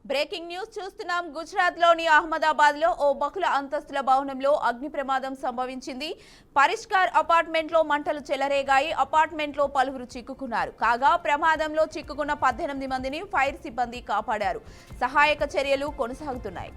Breaking news చూస్తున్నాం. గుజరాత్ లోని అహ్మదాబాద్ లో ఓ బహుళ అంతస్తుల భవనంలో అగ్ని ప్రమాదం సంభవించింది. పరిష్కార్ అపార్ట్మెంట్ లో మంటలు చెలరేగాయి. అపార్ట్మెంట్ లో పలువురు చిక్కుకున్నారు. కాగా ప్రమాదంలో చిక్కుకున్న 18 మందిని ఫైర్ సిబ్బంది కాపాడారు. సహాయక చర్యలు కొనసాగుతున్నాయి.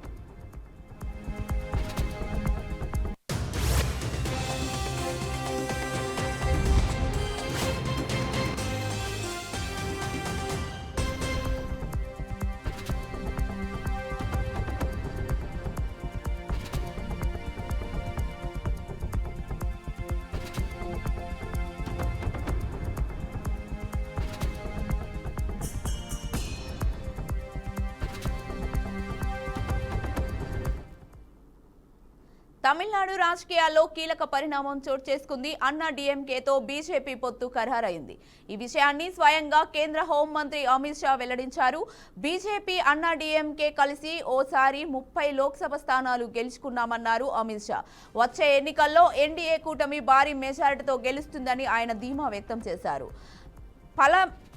తమిళనాడు రాజకీయాల్లో కీలక పరిణామం చోటు చేసుకుంది. అన్నా డీఎంకేతో బీజేపీ పొత్తు ఖరారైంది. ఈ విషయాన్ని స్వయంగా కేంద్ర హోంమంత్రి అమిత్ షా వెల్లడించారు. బీజేపీ అన్నా డీఎంకే కలిసి ఓసారి 30 లోక్సభ స్థానాలు గెలుచుకున్నామన్నారు అమిత్ షా. వచ్చే ఎన్నికల్లో ఎన్డీఏ కూటమి భారీ మెజారిటీతో గెలుస్తుందని ఆయన ధీమా వ్యక్తం చేశారు.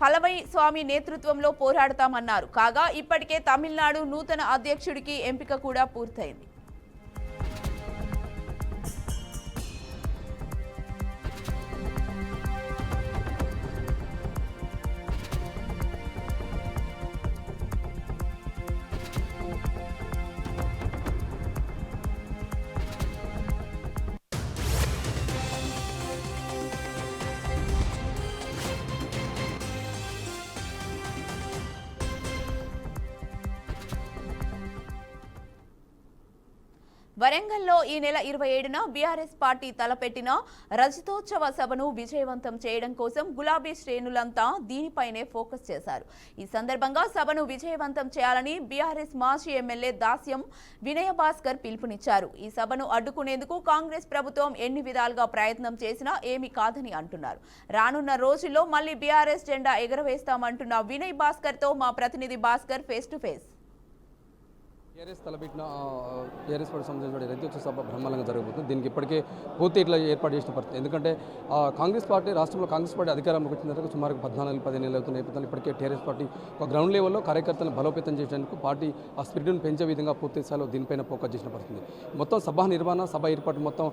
పళని స్వామి నేతృత్వంలో పోరాడతామన్నారు. కాగా ఇప్పటికే తమిళనాడు నూతన అధ్యక్షుడికి ఎంపిక కూడా పూర్తయింది. వరంగల్లో ఈ నెల 27న బీఆర్ఎస్ పార్టీ తలపెట్టిన రజతోత్సవ సభను విజయవంతం చేయడం కోసం గులాబీ శ్రేణులంతా దీనిపైనే ఫోకస్ చేశారు. ఈ సందర్భంగా సభను విజయవంతం చేయాలని బీఆర్ఎస్ మాజీ ఎమ్మెల్యే దాస్యం వినయభాస్కర్ పిలుపునిచ్చారు. ఈ సభను అడ్డుకునేందుకు కాంగ్రెస్ ప్రభుత్వం ఎన్ని విధాలుగా ప్రయత్నం చేసినా ఏమీ కాదని అంటున్నారు. రానున్న రోజుల్లో మళ్లీ బీఆర్ఎస్ జెండా ఎగరవేస్తామంటున్న వినయ్ భాస్కర్ తో మా ప్రతినిధి Bhaskar face to face. TRS తలపెట్టిన టీఆర్ఎస్ పార్టీ సంబంధించిన రజతోత్సవ సభ బ్రహ్మాండంగా జరగబోతుంది. దీనికి ఇప్పటికే పూర్తి ఇట్లా ఏర్పాటు చేసిన పరిస్థితి. ఎందుకంటే కాంగ్రెస్ పార్టీ రాష్ట్రంలో కాంగ్రెస్ పార్టీ అధికారంలోకి వచ్చిన తర్వాత సుమారు 14-15 నెలలు అవుతున్న నేపథ్యంలో ఇప్పటికే టీఆర్ఎస్ పార్టీ ఒక గ్రౌండ్ లెవెల్లో కార్యకర్తలను బలోపేతం చేయడానికి పార్టీ ఆ స్పిరిట్ను పెంచే విధంగా పూర్తి స్థాయిలో దీనిపైన ఫోకస్ చేసిన పరిస్థితి. మొత్తం సభ నిర్వహణ సభ ఏర్పాటు మొత్తం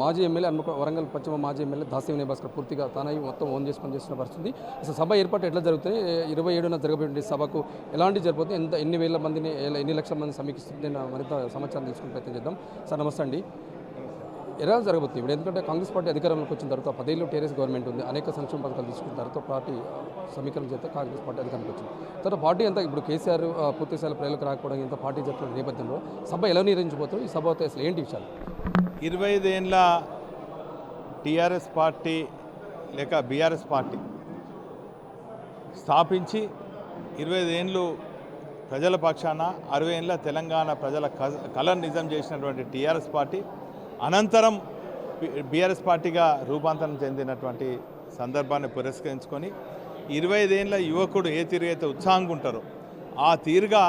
మాజీ ఎమ్మెల్యే వరంగల్ పశ్చిమ మాజీ ఎమ్మెల్యే దాస్యం వినయభాస్కర్ పూర్తిగా తానై మొత్తం ఓన్ చేసుకొని చేస్తున్న పరిస్థితి. అసలు సభ ఏర్పాటు ఎట్లా జరుగుతుంది, 27న జరగబోయే సభకు ఎలాంటి జరుగుతుంది, ఎన్ని వేల మందిని ఎన్ని లక్షల మంది సమీక్షిస్తుంది మరింత సమాచారం తీసుకునే ప్రయత్నం చేద్దాం. సార్ నమస్తే అండి. ఎలా జరగబోతుంది ఇప్పుడు? ఎందుకంటే కాంగ్రెస్ పార్టీ అధికారంలోకి వచ్చిన తర్వాత 10 ఏళ్ళు టీఆర్ఎస్ గవర్నమెంట్ ఉంది, అనేక సంక్షేమ పథకాలు తీసుకున్న తర్వాత పార్టీ సమీకరణ చేస్తే కాంగ్రెస్ పార్టీ అధికారంలోకి వచ్చింది. తర్వాత పార్టీ అంతా ఇప్పుడు కేసీఆర్ పూర్తి స్థాయిలో ప్రజలకు రాకపోవడం ఇంత పార్టీ జరుగుతున్న నేపథ్యంలో సభ ఎలా నిర్వహించబోతుంది? ఈ సభ అసలు ఏంటి విషయాలు? 25 ఏళ్ళ టీఆర్ఎస్ పార్టీ లేక బీఆర్ఎస్ పార్టీ స్థాపించి 25 ఏళ్ళు ప్రజల పక్షాన 60 ఏళ్ళ తెలంగాణ ప్రజల కళను నిజం చేసినటువంటి టీఆర్ఎస్ పార్టీ అనంతరం బీఆర్ఎస్ పార్టీగా రూపాంతరం చెందినటువంటి సందర్భాన్ని పురస్కరించుకొని 25 ఏళ్ళ యువకుడు ఏ తీరుగైతే ఉత్సాహంగా ఉంటారో ఆ తీరుగా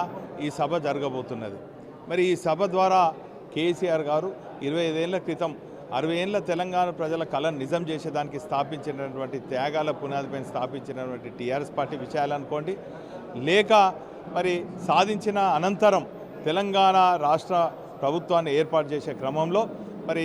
ఈ సభ జరగబోతున్నది. మరి ఈ సభ ద్వారా కేసీఆర్ గారు 25 ఏళ్ళ క్రితం 60 ఏళ్ళ తెలంగాణ ప్రజల కళను నిజం చేసేదానికి స్థాపించినటువంటి త్యాగాల పునాదిపైన స్థాపించినటువంటి టీఆర్ఎస్ పార్టీ విషయాలు అనుకోండి, లేక మరి సాధించిన అనంతరం తెలంగాణ రాష్ట్ర ప్రభుత్వాన్ని ఏర్పాటు చేసే క్రమంలో మరి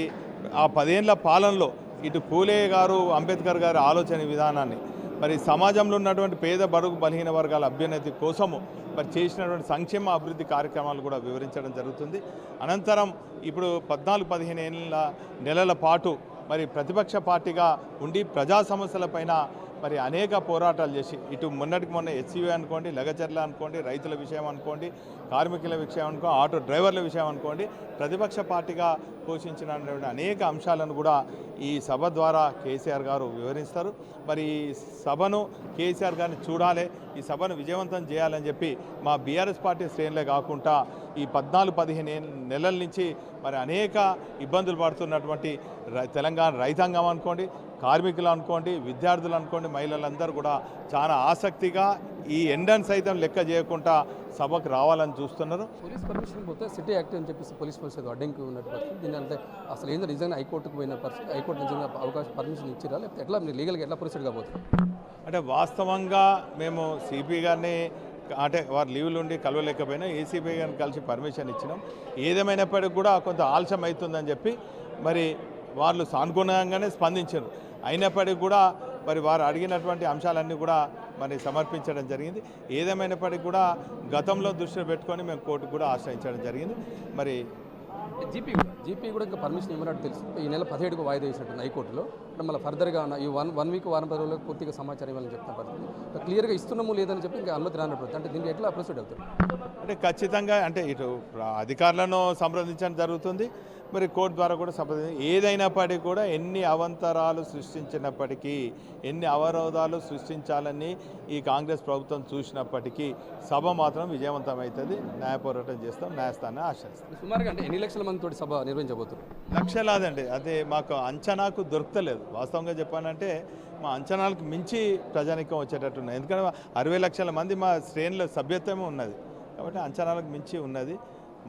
ఆ 10 ఏళ్ల పాలనలో ఇటు పూలే గారు అంబేద్కర్ గారి ఆలోచన విధానాన్ని మరి సమాజంలో ఉన్నటువంటి పేద బడుగు బలహీన వర్గాల అభ్యున్నతి కోసము మరి చేసినటువంటి సంక్షేమ అభివృద్ధి కార్యక్రమాలు కూడా వివరించడం జరుగుతుంది. అనంతరం ఇప్పుడు 14-15 నెలల పాటు మరి ప్రతిపక్ష పార్టీగా ఉండి ప్రజా సమస్యలపైన మరి అనేక పోరాటాలు చేసి ఇటు మొన్నటికి మొన్న హెచ్సివి అనుకోండి, లగచర్ల అనుకోండి, రైతుల విషయం అనుకోండి, కార్మికుల విషయం అనుకో, ఆటో డ్రైవర్ల విషయం అనుకోండి, ప్రతిపక్ష పార్టీగా పోషించినటువంటి అనేక అంశాలను కూడా ఈ సభ ద్వారా కేసీఆర్ గారు వివరిస్తారు. మరి ఈ సభను కేసీఆర్ గారిని చూడాలి, ఈ సభను విజయవంతం చేయాలని చెప్పి మా బీఆర్ఎస్ పార్టీ శ్రేణులే కాకుండా ఈ 14-15 నెలల నుంచి మరి అనేక ఇబ్బందులు పడుతున్నటువంటి తెలంగాణ రైతాంగం అనుకోండి, కార్మికులు అనుకోండి, విద్యార్థులు అనుకోండి, మహిళలందరూ కూడా చాలా ఆసక్తిగా ఈ ఎండను సైతం లెక్క చేయకుండా సభకు రావాలని చూస్తున్నారు. పోలీస్ పర్మిషన్ పోతే సిటీ యాక్ట్ అని చెప్పేసి పోలీస్ పరిస్థితి అడ్డంకి ఉన్నట్టు పరిస్థితి. దీని అంటే అసలు ఏంటో నిజంగా హైకోర్టుకు పోయిన పరిస్థితి, హైకోర్టు నిజంగా అవకాశం పర్మిషన్ ఇచ్చిరా, లేకపోతే ఎట్లా మీరు లీగల్గా ఎట్లా ప్రొసీడ్ కాబోతుంది? అంటే వాస్తవంగా మేము సిపి గారిని అంటే వారు లీవ్లు ఉండి కలవలేకపోయినా ఏసీబీ గారిని కలిసి పర్మిషన్ ఇచ్చినాం. ఏదేమైనప్పటికీ కూడా కొంత ఆలస్యం అవుతుందని చెప్పి మరి వాళ్ళు సానుకూలంగానే స్పందించారు. అయినప్పటికీ కూడా మరి వారు అడిగినటువంటి అంశాలన్నీ కూడా మరి సమర్పించడం జరిగింది. ఏదేమైనప్పటికీ కూడా గతంలో దృష్టిలో పెట్టుకొని మేము కోర్టుకు కూడా ఆశ్రయించడం జరిగింది. మరి జీపీ కూడా ఇంకా పర్మిషన్ ఇవ్వనట్టు తెలుసు. ఈ నెల 17కు వాయిదా వేసినట్టుంది హైకోర్టులో. అంటే మళ్ళీ ఫర్దర్గా ఈ వన్ వీక్ వారం 10 రోజులకు పూర్తిగా సమాచారం ఇవ్వాలని చెప్తున్న పరిస్థితి. క్లియర్గా ఇస్తున్నాము లేదని చెప్పి ఇంకా అనుమతి రానట్టు. అంటే దీనికి ఎట్లా ప్రొసీడ్ అవుతారు? అంటే ఖచ్చితంగా అంటే ఇటు అధికారులను సంప్రదించడం జరుగుతుంది. మరి కోర్టు ద్వారా కూడా ఏదైనప్పటికీ కూడా ఎన్ని అవంతరాలు సృష్టించినప్పటికీ, ఎన్ని అవరోధాలు సృష్టించాలని ఈ కాంగ్రెస్ ప్రభుత్వం చూసినప్పటికీ సభ మాత్రం విజయవంతమవుతుంది. న్యాయ పోరాటం చేస్తాం, న్యాయస్థానాన్ని ఆశ్రయిస్తాం. సుమారుగా అంటే ఎన్ని లక్షల మంది తోటి సభ నిర్వహించబోతున్నారు? లక్షలాదండి. అదే మాకు అంచనాకు దొరకలేదు. వాస్తవంగా చెప్పానంటే మా అంచనాలకు మించి ప్రజానికం వచ్చేటట్టున్నాయి. ఎందుకంటే 60 లక్షల మంది మా శ్రేణుల సభ్యత్వమే ఉన్నది కాబట్టి అంచనాలకు మించి ఉన్నది.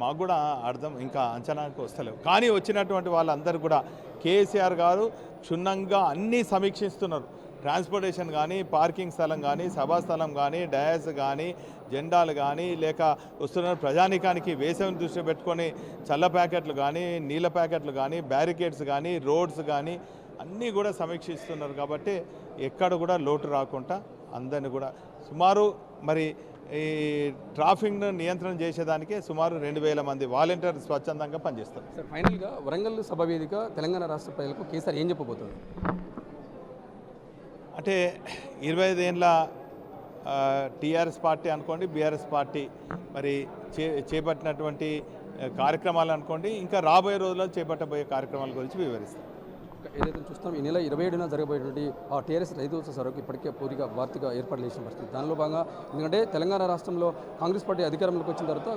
మాకు కూడా అర్థం ఇంకా అంచనాకు వస్తలేవు. కానీ వచ్చినటువంటి వాళ్ళందరూ కూడా కేసీఆర్ గారు క్షుణ్ణంగా అన్నీ సమీక్షిస్తున్నారు. ట్రాన్స్పోర్టేషన్ కానీ, పార్కింగ్ స్థలం కానీ, సభా స్థలం కానీ, డయాస్ కానీ, జెండాలు కానీ, లేక వస్తున్న ప్రజానికానికి వేసవిని దృష్టి పెట్టుకొని చల్ల ప్యాకెట్లు కానీ, నీళ్ళ ప్యాకెట్లు కానీ, బ్యారికేడ్స్ కానీ, రోడ్స్ కానీ అన్నీ కూడా సమీక్షిస్తున్నారు. కాబట్టి ఎక్కడ కూడా లోటు రాకుండా అందరినీ కూడా సుమారు మరి ఈ ట్రాఫిక్ను నియంత్రణ చేసేదానికే సుమారు 2000 మంది వాలంటీర్ స్వచ్ఛందంగా పనిచేస్తారు. సార్ ఫైనల్గా వరంగల్ సభ వేదిక తెలంగాణ రాష్ట్ర ప్రజలకు కేసీఆర్ ఏం చెప్పబోతుంది? అంటే 25 ఏళ్ళ టీఆర్ఎస్ పార్టీ అనుకోండి, బీఆర్ఎస్ పార్టీ మరి చేపట్టినటువంటి కార్యక్రమాలు అనుకోండి, ఇంకా రాబోయే రోజుల్లో చేపట్టబోయే కార్యక్రమాల గురించి వివరిస్తాం. ఏదైతే చూస్తాం ఈ నెల 27న జరగబోయేటువంటి ఆ టీఆర్ఎస్ రైతోత్సవ సభకు ఇప్పటికే పూర్తిగా వార్తగా ఏర్పాట్లు చేసిన పరిస్థితి. దానిలో భాగంగా ఎందుకంటే తెలంగాణ రాష్ట్రంలో కాంగ్రెస్ పార్టీ అధికారంలోకి వచ్చిన తర్వాత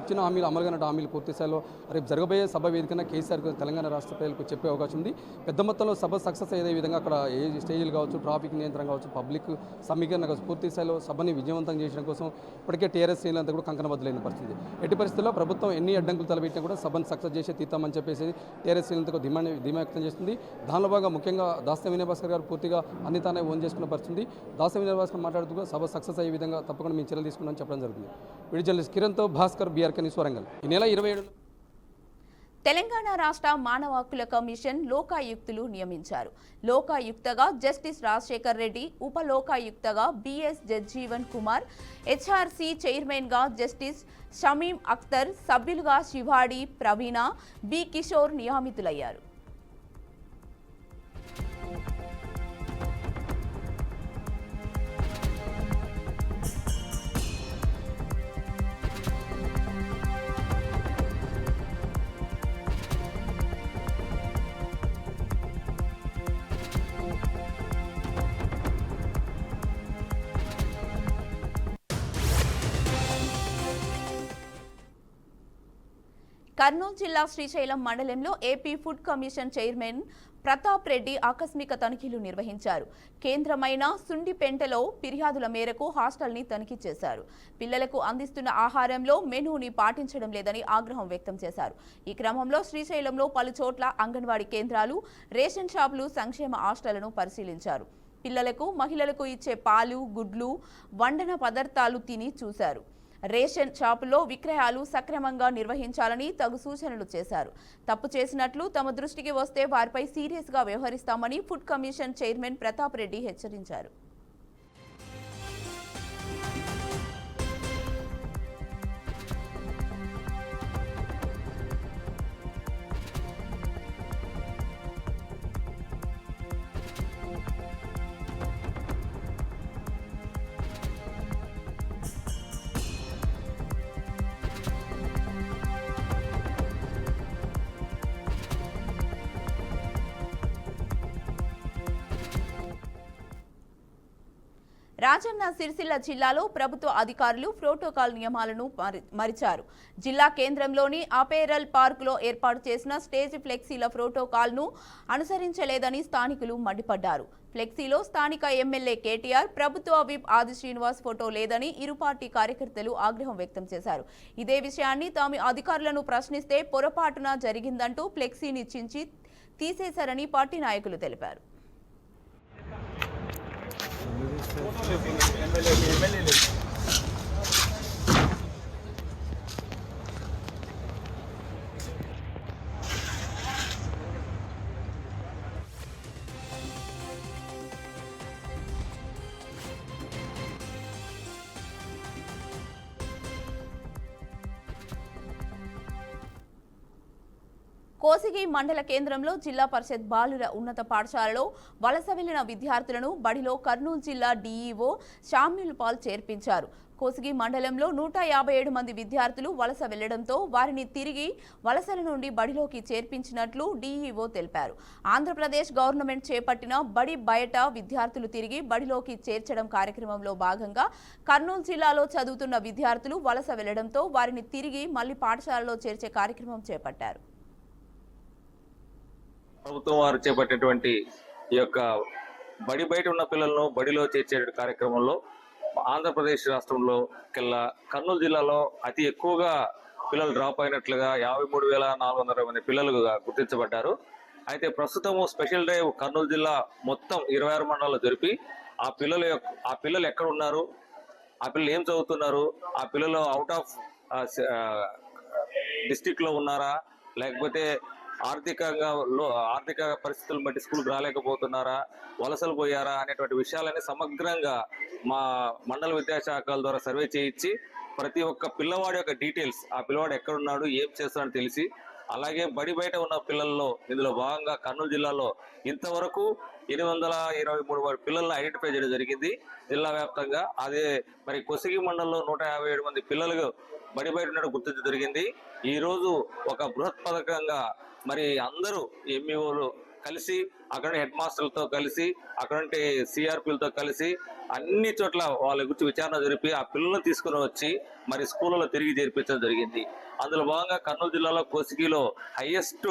ఇచ్చిన హామీలు అమలుగా హామీలు పూర్తి స్థాయిలో రేపు జరగబోయే సభ వేదికన కేసీఆర్ తెలంగాణ రాష్ట్ర ప్రజలకు చెప్పే అవకాశం ఉంది. పెద్ద మొత్తంలో సభ సక్సెస్ అయ్యే విధంగా అక్కడ ఏ స్టేజీలు కావచ్చు, ట్రాఫిక్ నియంత్రణ కావచ్చు, పబ్లిక్ సమీకరణ కావచ్చు, పూర్తి స్థాయిలో సభని విజయవంతం చేయడం కోసం ఇప్పటికే టీఆర్ఎస్ శ్రేణులంతా కూడా కంకణబద్దులైన పరిస్థితి. ఎట్టి పరిస్థితుల్లో ప్రభుత్వం ఎన్ని అడ్డంకులు తలపెట్టినా కూడా సభను సక్సెస్ చేసే తీర్తామని చెప్పేసి టీఆర్ఎస్ శ్రేణులతో ధీమా వ్యక్తం చేస్తుంది. దానిలో భాగంగా ముఖ్యంగా దాస్యం వినయ్ భాస్కర్ గారు పూర్తిగా అన్ని తానే ఓన్ చేసుకున్న పరిస్థితి. దాస్యం వినయ్ భాస్కర్ మాట్లాడుతూ సభ సక్సెస్ అయ్యే విధంగా తప్పకుండా మేము చర్యలు తీసుకున్నామని చెప్పడం జరుగుతుంది. వీడియో జర్నలిస్ట్ కిరణ్తో భాస్కర్, బీఆర్కే న్యూస్ వరంగల్. ఈ నెల 27 తెలంగాణ రాష్ట్ర మానవ హక్కుల కమిషన్ లోకాయుక్తులు నియమించారు. లోకాయుక్తగా జస్టిస్ రాజశేఖర్ రెడ్డి, ఉప లోకాయుక్తగా బిఎస్ జగ్జీవన్ కుమార్, హెచ్ఆర్సీ చైర్మన్గా జస్టిస్ షమీం అఖ్తర్, సభ్యులుగా శివాడి ప్రవీణ, బి కిషోర్ నియమితులయ్యారు. కర్నూలు జిల్లా శ్రీశైలం మండలంలో AP food commission chairman Pratap Reddy ఆకస్మిక తనిఖీలు నిర్వహించారు. కేంద్రమైన సుండిపెంటలో ఫిర్యాదుల మేరకు హాస్టల్ని తనిఖీ చేశారు. పిల్లలకు అందిస్తున్న ఆహారంలో మెనూని పాటించడం లేదని ఆగ్రహం వ్యక్తం చేశారు. ఈ క్రమంలో శ్రీశైలంలో పలు చోట్ల అంగన్వాడీ కేంద్రాలు, రేషన్ షాపులు, సంక్షేమ హాస్టళ్లను పరిశీలించారు. పిల్లలకు, మహిళలకు ఇచ్చే పాలు, గుడ్లు, వండన పదార్థాలు తిని చూశారు. రేషన్ షాపులో విక్రయాలు సక్రమంగా నిర్వహించాలని తగు సూచనలు చేశారు. తప్పు చేసినట్లు తమ దృష్టికి వస్తే వారిపై సీరియస్గా వ్యవహరిస్తామని food commission chairman Pratap Reddy హెచ్చరించారు. రాజన్న సిరిసిల్ల జిల్లాలో ప్రభుత్వ అధికారులు ప్రోటోకాల్ నియమాలను మరిచారు. జిల్లా కేంద్రంలోని అపేరల్ పార్కులో ఏర్పాటు చేసిన స్టేజ్ ఫ్లెక్సీల ప్రోటోకాల్ను అనుసరించలేదని స్థానికులు మండిపడ్డారు. ఫ్లెక్సీలో స్థానిక ఎమ్మెల్యే కేటీఆర్, ప్రభుత్వ విప్ ఆది శ్రీనివాస్ ఫోటో లేదని ఇరు పార్టీ కార్యకర్తలు ఆగ్రహం వ్యక్తం చేశారు. ఇదే విషయాన్ని తాము అధికారులను ప్రశ్నిస్తే పొరపాటున జరిగిందంటూ ఫ్లెక్సీని చించి తీసేశారని పార్టీ నాయకులు తెలిపారు. కోసిగి మండల కేంద్రంలో జిల్లా పరిషత్ బాలుర ఉన్నత పాఠశాలలో వలస వెళ్లిన విద్యార్థులను బడిలో కర్నూలు జిల్లా డీఈఓ షామ్యుల్ పాల్ చేర్పించారు. కోసిగి మండలంలో 157 మంది విద్యార్థులు వలస వెళ్లడంతో వారిని తిరిగి వలసల నుండి బడిలోకి చేర్పించినట్లు డీఈఓ తెలిపారు. ఆంధ్రప్రదేశ్ గవర్నమెంట్ చేపట్టిన బడి బయట విద్యార్థులు తిరిగి బడిలోకి చేర్చడం కార్యక్రమంలో భాగంగా కర్నూలు జిల్లాలో చదువుతున్న విద్యార్థులు వలస వెళ్లడంతో వారిని తిరిగి మళ్లీ పాఠశాలలో చేర్చే కార్యక్రమం చేపట్టారు. ప్రభుత్వం వారు చేపట్టినటువంటి ఈ యొక్క బడి బయట ఉన్న పిల్లలను బడిలో చేర్చే కార్యక్రమంలో ఆంధ్రప్రదేశ్ రాష్ట్రంలో కెల్లా కర్నూలు జిల్లాలో అతి ఎక్కువగా పిల్లలు డ్రాప్ అయినట్లుగా 53,400 మంది పిల్లలు గుర్తించబడ్డారు. అయితే ప్రస్తుతము స్పెషల్ డ్రైవ్ కర్నూలు జిల్లా మొత్తం 26 మండలాల్లో జరిపి ఆ పిల్లలు ఎక్కడ ఉన్నారు, ఆ పిల్లలు ఏం చదువుతున్నారు, ఆ పిల్లలు అవుట్ ఆఫ్ డిస్టిక్ లో ఉన్నారా, లేకపోతే ఆర్థిక పరిస్థితులను బట్టి స్కూల్కి రాలేకపోతున్నారా, వలసలు పోయారా అనేటువంటి విషయాలని సమగ్రంగా మా మండల విద్యాశాఖల ద్వారా సర్వే చేయించి ప్రతి ఒక్క పిల్లవాడి యొక్క డీటెయిల్స్, ఆ పిల్లవాడు ఎక్కడున్నాడు, ఏం చేస్తాడని తెలిసి, అలాగే బడి బయట ఉన్న పిల్లల్లో ఇందులో భాగంగా కర్నూలు జిల్లాలో ఇంతవరకు 823 పిల్లలను ఐడెంటిఫై చేయడం జరిగింది జిల్లా వ్యాప్తంగా. అదే మరి కొసిగి మండలంలో 157 మంది పిల్లలు బడి బయట ఉన్నట్టు గుర్తించడం జరిగింది. ఈ రోజు ఒక బృహత్ పథకంగా మరి అందరూ ఎంఈఓలు కలిసి, అక్కడ హెడ్ మాస్టర్లతో కలిసి, అక్కడంటే సిఆర్పీలతో కలిసి అన్ని చోట్ల వాళ్ళ గురించి విచారణ జరిపి ఆ పిల్లలను తీసుకుని వచ్చి మరి స్కూళ్ళలో తిరిగి చేర్పించడం జరిగింది. అందులో భాగంగా కర్నూలు జిల్లాలో కోసిగిలో హైయెస్ట్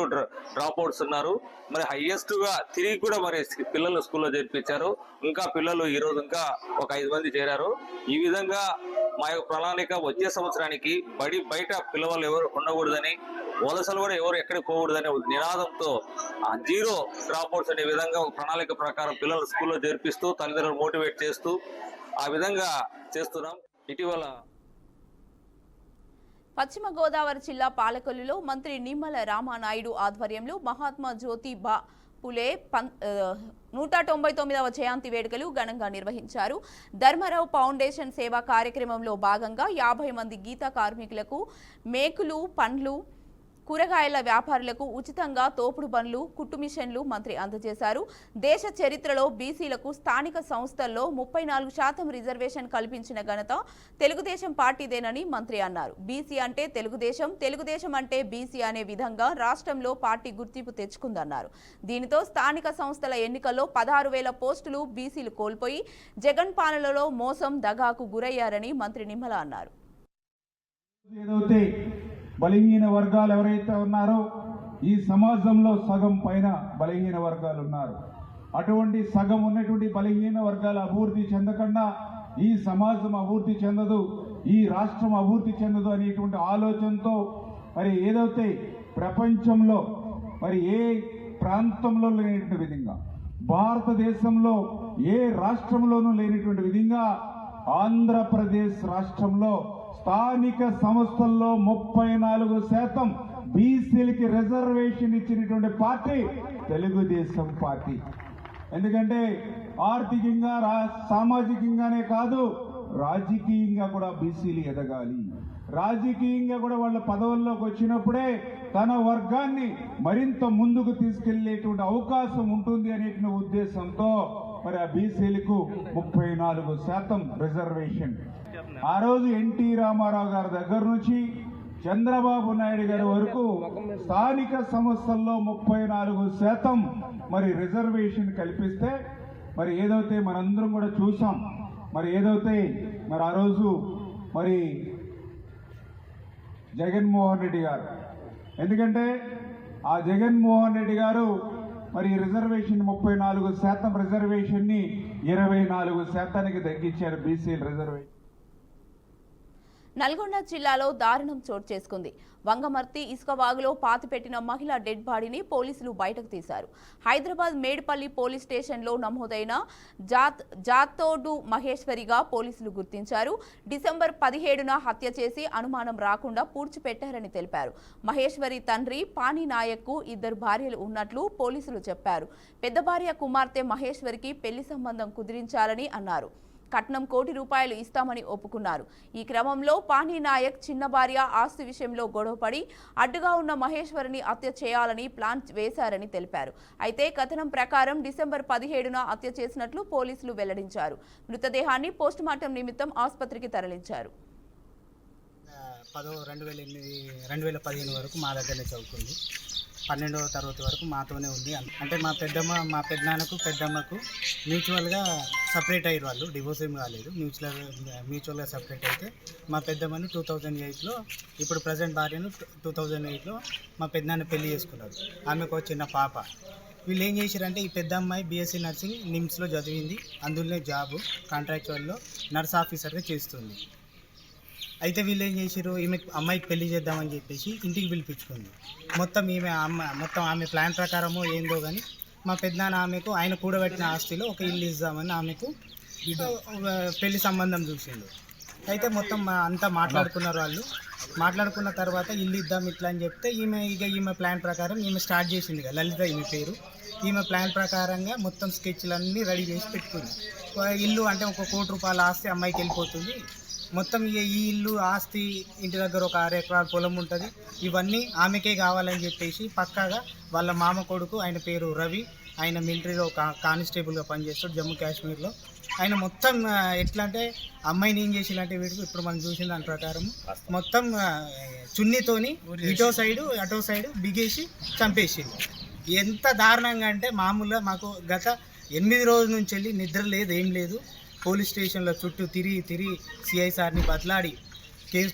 డ్రాప్ అవుట్స్ ఉన్నారు. మరి హైయెస్ట్ గా తిరిగి కూడా మరి పిల్లలు స్కూల్లో చేర్పించారు. ఇంకా పిల్లలు ఈ రోజు ఇంకా ఒక 5 మంది చేరారు. ఈ విధంగా మా యొక్క ప్రణాళిక వచ్చే సంవత్సరానికి బడి బయట పిల్లవాళ్ళు ఎవరు ఉండకూడదని, వలసలు కూడా ఎవరు ఎక్కడికి పోకూడదనే నినాదంతో జీరో డ్రాప్ అవుట్స్ అనే విధంగా ఒక ప్రణాళిక ప్రకారం పిల్లలు స్కూల్లో చేర్పిస్తూ తల్లిదండ్రులు మోటివేట్ చేస్తూ ఆ విధంగా చేస్తున్నాం. ఇటీవల పశ్చిమ గోదావరి జిల్లా పాలకొల్లులో మంత్రి నిమ్మల రామానాయుడు ఆధ్వర్యంలో మహాత్మా జ్యోతిబా పులే 199వ జయంతి వేడుకలు ఘనంగా నిర్వహించారు. ధర్మారావు ఫౌండేషన్ సేవా కార్యక్రమంలో భాగంగా 50 మంది గీత కార్మికులకు మేకులు, పండ్లు, కూరగాయల వ్యాపారులకు ఉచితంగా తోపుడు బండ్లు, కుట్టు మిషన్లు మంత్రి అందజేశారు. దేశ చరిత్రలో బీసీలకు స్థానిక సంస్థల్లో 34% రిజర్వేషన్ కల్పించిన ఘనత తెలుగుదేశం పార్టీదేనని మంత్రి అన్నారు. బీసీ అంటే తెలుగుదేశం, తెలుగుదేశం అంటే బీసీ అనే విధంగా రాష్ట్రంలో పార్టీ గుర్తింపు తెచ్చుకుందన్నారు. దీనితో స్థానిక సంస్థల ఎన్నికల్లో 16,000 పోస్టులు బీసీలు కోల్పోయి జగన్ పాలనలో మోసం, దగాకు గురయ్యారని మంత్రి నిమ్మల అన్నారు. బలహీన వర్గాలు ఎవరైతే ఉన్నారో ఈ సమాజంలో సగం పైన బలహీన వర్గాలు ఉన్నారు. అటువంటి సగం ఉన్నటువంటి బలహీన వర్గాలు అభివృద్ధి చెందకుండా ఈ సమాజం అభివృద్ధి చెందదు, ఈ రాష్ట్రం అభివృద్ధి చెందదు అనేటువంటి ఆలోచనతో మరి ఏదైతే ప్రపంచంలో మరి ఏ ప్రాంతంలో లేనటువంటి విధంగా, భారతదేశంలో ఏ రాష్ట్రంలోనూ లేనటువంటి విధంగా ఆంధ్రప్రదేశ్ రాష్ట్రంలో స్థానిక సంస్థల్లో 34% బీసీలకి రిజర్వేషన్ ఇచ్చినటువంటి పార్టీ తెలుగుదేశం పార్టీ. ఎందుకంటే ఆర్థికంగా సామాజికంగానే కాదు, రాజకీయంగా కూడా బీసీలు ఎదగాలి. రాజకీయంగా కూడా వాళ్ళ పదవుల్లోకి వచ్చినప్పుడే తన వర్గాన్ని మరింత ముందుకు తీసుకెళ్లేటువంటి అవకాశం ఉంటుంది అనేటువంటి ఉద్దేశంతో మరి ఆ బీసీలకు 34% రిజర్వేషన్. ఆ రోజు ఎన్టీ రామారావు గారి దగ్గర నుంచి చంద్రబాబు నాయుడు గారి వరకు స్థానిక సంస్థల్లో 34% మరి రిజర్వేషన్ కల్పిస్తే మరి ఏదైతే మనందరం కూడా చూసాం, మరి ఏదైతే మరి ఆ రోజు మరి జగన్మోహన్ రెడ్డి గారు, ఎందుకంటే ఆ జగన్మోహన్ రెడ్డి గారు మరి రిజర్వేషన్ 34% రిజర్వేషన్ ని 24% తగ్గించారు బీసీల రిజర్వేషన్. నల్గొండ జిల్లాలో దారుణం చోటు చేసుకుంది. వంగమర్తి ఇసుకవాగులో పాతిపెట్టిన మహిళ డెడ్ బాడీని పోలీసులు బయటకు తీశారు. హైదరాబాద్ మేడ్పల్లి పోలీస్ స్టేషన్లో నమోదైన జాతోడు మహేశ్వరిగా పోలీసులు గుర్తించారు. డిసెంబర్ 17న హత్య చేసి అనుమానం రాకుండా పూడ్చిపెట్టారని తెలిపారు. మహేశ్వరి తండ్రి పాని నాయక్కు 2 భార్యలు ఉన్నట్లు పోలీసులు చెప్పారు. పెద్ద భార్య కుమార్తె మహేశ్వరికి పెళ్లి సంబంధం కుదిరించాలని అన్నారు. కట్నం ₹1 కోటి ఇస్తామని ఒప్పుకున్నారు. ఈ క్రమంలో పాణి నాయక్ చిన్న భార్య ఆస్తి విషయంలో గొడవపడి అడ్డుగా ఉన్న మహేశ్వరిని హత్య చేయాలని ప్లాన్ వేశారని తెలిపారు. అయితే కథనం ప్రకారం డిసెంబర్ 17న హత్య చేసినట్లు పోలీసులు వెల్లడించారు. మృతదేహాన్ని పోస్టుమార్టం నిమిత్తం ఆసుపత్రికి తరలించారు. 2015 వరకు మా దగ్గరనే చదువుకుంది. 12వ తరగతి వరకు మాతోనే ఉంది. అంటే మా పెద్దనాన్నకు పెద్దమ్మకు మ్యూచువల్గా సపరేట్ అయ్యారు. వాళ్ళు డివోర్స్ ఏం కాలేదు, మ్యూచువల్గా సపరేట్ అయితే మా పెద్దమ్మని 2008లో, ఇప్పుడు ప్రజెంట్ భార్యను 2008లో మా పెద్దనాన్న పెళ్లి చేసుకున్నారు. ఆమెకు ఒక చిన్న పాప. వీళ్ళు ఏం చేశారంటే, ఈ పెద్ద అమ్మాయి బీఎస్సీ నర్సింగ్ నిమ్స్లో చదివింది, అందులోనే జాబు కాంట్రాక్చువల్లో నర్స్ ఆఫీసర్గా చేస్తుంది. అయితే వీళ్ళు ఏం చేశారు, అమ్మాయికి పెళ్లి చేద్దామని చెప్పేసి ఇంటికి పిలిపించుకుంది. మొత్తం ఆమె ప్లాన్ ప్రకారమో ఏందో కానీ మా పెద్దనాన్న ఆమెకు ఆయన కూడబెట్టిన ఆస్తిలో ఒక ఇల్లు ఇద్దామని ఆమెకు పెళ్లి సంబంధం చూసిండు. అయితే మొత్తం అంతా మాట్లాడుకున్నారు. వాళ్ళు మాట్లాడుకున్న తర్వాత ఇల్లు ఇద్దాం ఇట్లా అని చెప్తే ఈమె ప్లాన్ ప్రకారం ఈమె స్టార్ట్ చేసింది కదా, లలిత ఈమె పేరు. ఈమె ప్లాన్ ప్రకారంగా మొత్తం స్కెచ్లన్నీ రెడీ చేసి పెట్టుకుంది. ఇల్లు అంటే ₹1 కోటి ఆస్తి అమ్మాయికి వెళ్ళిపోతుంది. మొత్తం ఈ ఇల్లు ఆస్తి, ఇంటి దగ్గర ఒక 6 ఎకరాల పొలం ఉంటుంది. ఇవన్నీ ఆమెకే కావాలని చెప్పేసి పక్కాగా వాళ్ళ మామ కొడుకు, ఆయన పేరు రవి, ఆయన మిలిటరీలో కానిస్టేబుల్గా పనిచేస్తాడు జమ్మూ కాశ్మీర్లో. ఆయన మొత్తం ఎట్లా అంటే అమ్మాయిని ఏం చేసిందంటే, వీటికి ఇప్పుడు మనం చూసిన దాని ప్రకారం మొత్తం చున్నీతోని ఇటో సైడు అటో సైడు బిగేసి చంపేసింది. ఎంత దారుణంగా అంటే మామూలుగా మాకు గత 8 రోజుల నుంచి వెళ్ళి నిద్ర లేదు, ఏం లేదు. పోలీస్ స్టేషన్లో చుట్టూ తిరిగి సిఐ సార్ని బతలాడి కేసు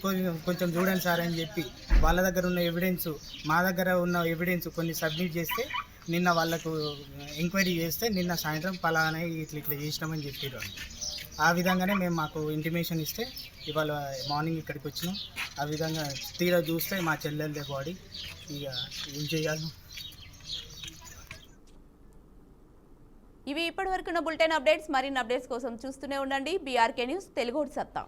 కొంచెం చూడండి సార్ అని చెప్పి వాళ్ళ దగ్గర ఉన్న ఎవిడెన్స్, మా దగ్గర ఉన్న ఎవిడెన్స్ కొన్ని సబ్మిట్ చేస్తే, నిన్న వాళ్ళకు ఎంక్వైరీ చేస్తే నిన్న సాయంత్రం పలానా ఇట్లా చేసినామని చెప్పారు. ఆ విధంగానే మాకు ఇంటిమేషన్ ఇస్తే ఇవాళ మార్నింగ్ ఇక్కడికి వచ్చినాం. ఆ విధంగా తీరా చూస్తే మా చెల్లెళ్ళే బాడీ. ఇక ఏం చేయాలి. ఇవి ఇప్పటివరకున్న బులెటిన్ అప్డేట్స్. మరిన్ని అప్డేట్స్ కోసం చూస్తూనే ఉండండి బీఆర్కే న్యూస్ తెలుగు సత్తా.